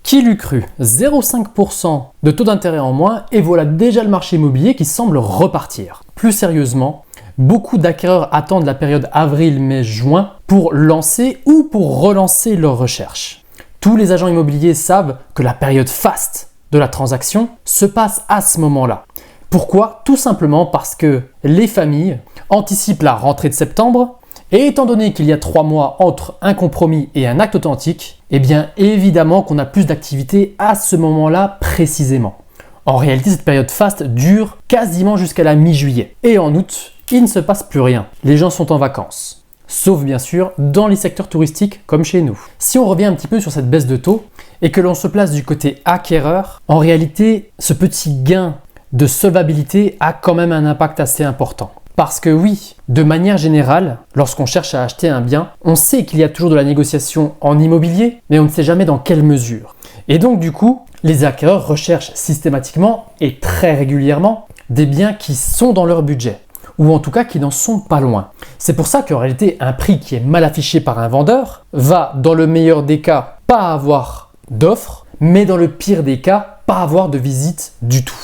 Qui l'eût cru? 0,5% de taux d'intérêt en moins et voilà déjà le marché immobilier qui semble repartir. Plus sérieusement, beaucoup d'acquéreurs attendent la période avril, mai, juin pour lancer ou pour relancer leurs recherches. Tous les agents immobiliers savent que la période faste de la transaction se passe à ce moment-là. Pourquoi? Tout simplement parce que les familles anticipent la rentrée de septembre et étant donné qu'il y a 3 mois entre un compromis et un acte authentique, eh bien évidemment qu'on a plus d'activité à ce moment-là précisément. En réalité, cette période faste dure quasiment jusqu'à la mi-juillet. Et en août, il ne se passe plus rien. Les gens sont en vacances. Sauf bien sûr dans les secteurs touristiques comme chez nous. Si on revient un petit peu sur cette baisse de taux et que l'on se place du côté acquéreur, en réalité, ce petit gain de solvabilité a quand même un impact assez important. Parce que oui, de manière générale, lorsqu'on cherche à acheter un bien, on sait qu'il y a toujours de la négociation en immobilier, mais on ne sait jamais dans quelle mesure. Et donc du coup, les acquéreurs recherchent systématiquement et très régulièrement des biens qui sont dans leur budget, ou en tout cas qui n'en sont pas loin. C'est pour ça qu'en réalité, un prix qui est mal affiché par un vendeur va, dans le meilleur des cas, pas avoir d'offre, mais dans le pire des cas, pas avoir de visite du tout.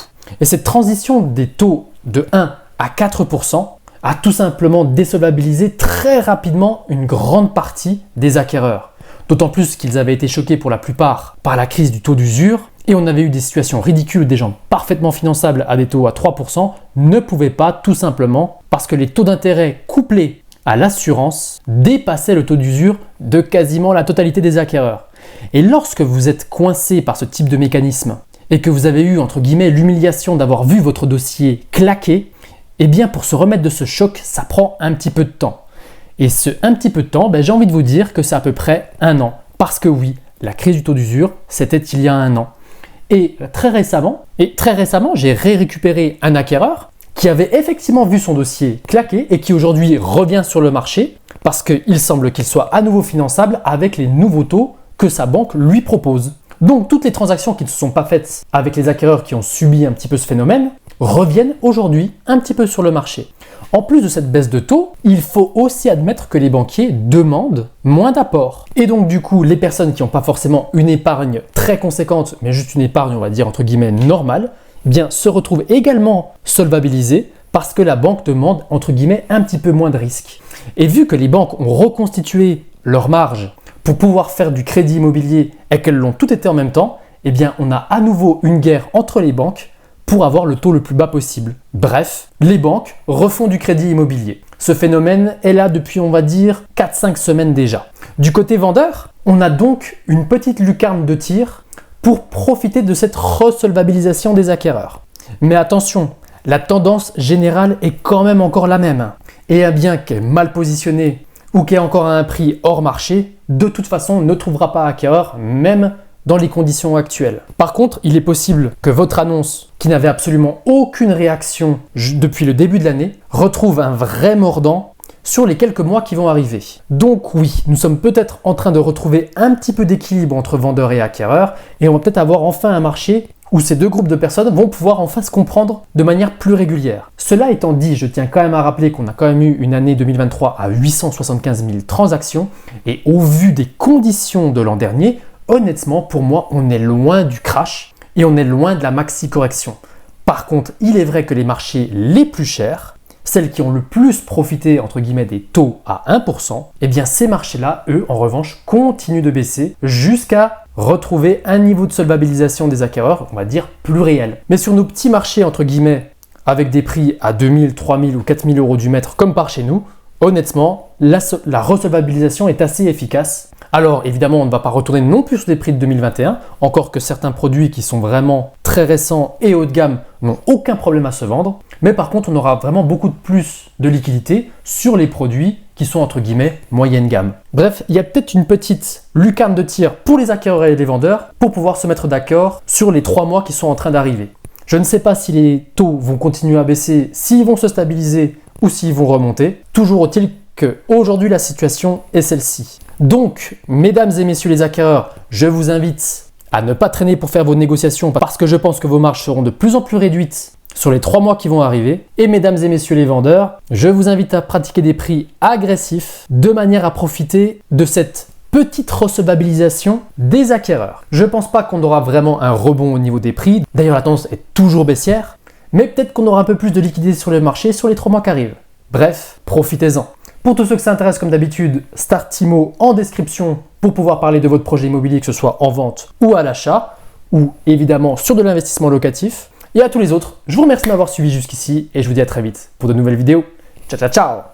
Et cette transition des taux de 1 à 4% a tout simplement désolvabilisé très rapidement une grande partie des acquéreurs. D'autant plus qu'ils avaient été choqués pour la plupart par la crise du taux d'usure et on avait eu des situations ridicules où des gens parfaitement finançables à des taux à 3% ne pouvaient pas tout simplement parce que les taux d'intérêt couplés à l'assurance dépassaient le taux d'usure de quasiment la totalité des acquéreurs. Et lorsque vous êtes coincé par ce type de mécanisme et que vous avez eu, entre guillemets, l'humiliation d'avoir vu votre dossier claquer, eh bien pour se remettre de ce choc, ça prend un petit peu de temps. Et ce un petit peu de temps, j'ai envie de vous dire que c'est à peu près 1 an. Parce que oui, la crise du taux d'usure, c'était il y a 1 an. Et très récemment, j'ai récupéré un acquéreur qui avait effectivement vu son dossier claquer et qui aujourd'hui revient sur le marché parce qu'il semble qu'il soit à nouveau finançable avec les nouveaux taux que sa banque lui propose. Donc toutes les transactions qui ne se sont pas faites avec les acquéreurs qui ont subi un petit peu ce phénomène reviennent aujourd'hui un petit peu sur le marché. En plus de cette baisse de taux, il faut aussi admettre que les banquiers demandent moins d'apports. Et donc du coup, les personnes qui n'ont pas forcément une épargne très conséquente, mais juste une épargne, on va dire entre guillemets normale, eh bien se retrouvent également solvabilisées parce que la banque demande entre guillemets un petit peu moins de risques. Et vu que les banques ont reconstitué leur marge pour pouvoir faire du crédit immobilier et qu'elles l'ont tout été en même temps, eh bien on a à nouveau une guerre entre les banques pour avoir le taux le plus bas possible. Bref, les banques refont du crédit immobilier. Ce phénomène est là depuis, on va dire, 4-5 semaines déjà. Du côté vendeur, on a donc une petite lucarne de tir pour profiter de cette resolvabilisation des acquéreurs. Mais attention, la tendance générale est quand même encore la même. Et un bien qui est mal positionné ou qui est encore à un prix hors marché, de toute façon ne trouvera pas acquéreur, même dans les conditions actuelles. Par contre, il est possible que votre annonce, qui n'avait absolument aucune réaction depuis le début de l'année, retrouve un vrai mordant sur les quelques mois qui vont arriver. Donc oui, nous sommes peut-être en train de retrouver un petit peu d'équilibre entre vendeurs et acquéreurs et on va peut-être avoir enfin un marché où ces deux groupes de personnes vont pouvoir enfin se comprendre de manière plus régulière. Cela étant dit, je tiens quand même à rappeler qu'on a quand même eu une année 2023 à 875 000 transactions et au vu des conditions de l'an dernier, honnêtement, pour moi, on est loin du crash et on est loin de la maxi-correction. Par contre, il est vrai que les marchés les plus chers, celles qui ont le plus profité, entre guillemets, des taux à 1%, eh bien ces marchés-là, eux, en revanche, continuent de baisser jusqu'à retrouver un niveau de solvabilisation des acquéreurs, on va dire, plus réel. Mais sur nos petits marchés, entre guillemets, avec des prix à 2000, 3000 ou 4000 euros du mètre, comme par chez nous, honnêtement, la resolvabilisation est assez efficace. Alors évidemment, on ne va pas retourner non plus sur des prix de 2021, encore que certains produits qui sont vraiment très récents et haut de gamme n'ont aucun problème à se vendre. Mais par contre, on aura vraiment beaucoup plus de liquidité sur les produits qui sont entre guillemets moyenne gamme. Bref, il y a peut-être une petite lucarne de tir pour les acquéreurs et les vendeurs pour pouvoir se mettre d'accord sur les 3 mois qui sont en train d'arriver. Je ne sais pas si les taux vont continuer à baisser, s'ils vont se stabiliser ou s'ils vont remonter. Toujours est-il qu'aujourd'hui la situation est celle-ci. Donc, mesdames et messieurs les acquéreurs, je vous invite à ne pas traîner pour faire vos négociations parce que je pense que vos marges seront de plus en plus réduites sur les 3 mois qui vont arriver. Et mesdames et messieurs les vendeurs, je vous invite à pratiquer des prix agressifs de manière à profiter de cette petite recevabilisation des acquéreurs. Je pense pas qu'on aura vraiment un rebond au niveau des prix. D'ailleurs, la tendance est toujours baissière. Mais peut-être qu'on aura un peu plus de liquidité sur le marché sur les 3 mois qui arrivent. Bref, profitez-en. Pour tous ceux que ça intéresse, comme d'habitude, Startimo en description pour pouvoir parler de votre projet immobilier, que ce soit en vente ou à l'achat, ou évidemment sur de l'investissement locatif. Et à tous les autres, je vous remercie de m'avoir suivi jusqu'ici et je vous dis à très vite pour de nouvelles vidéos. Ciao, ciao, ciao!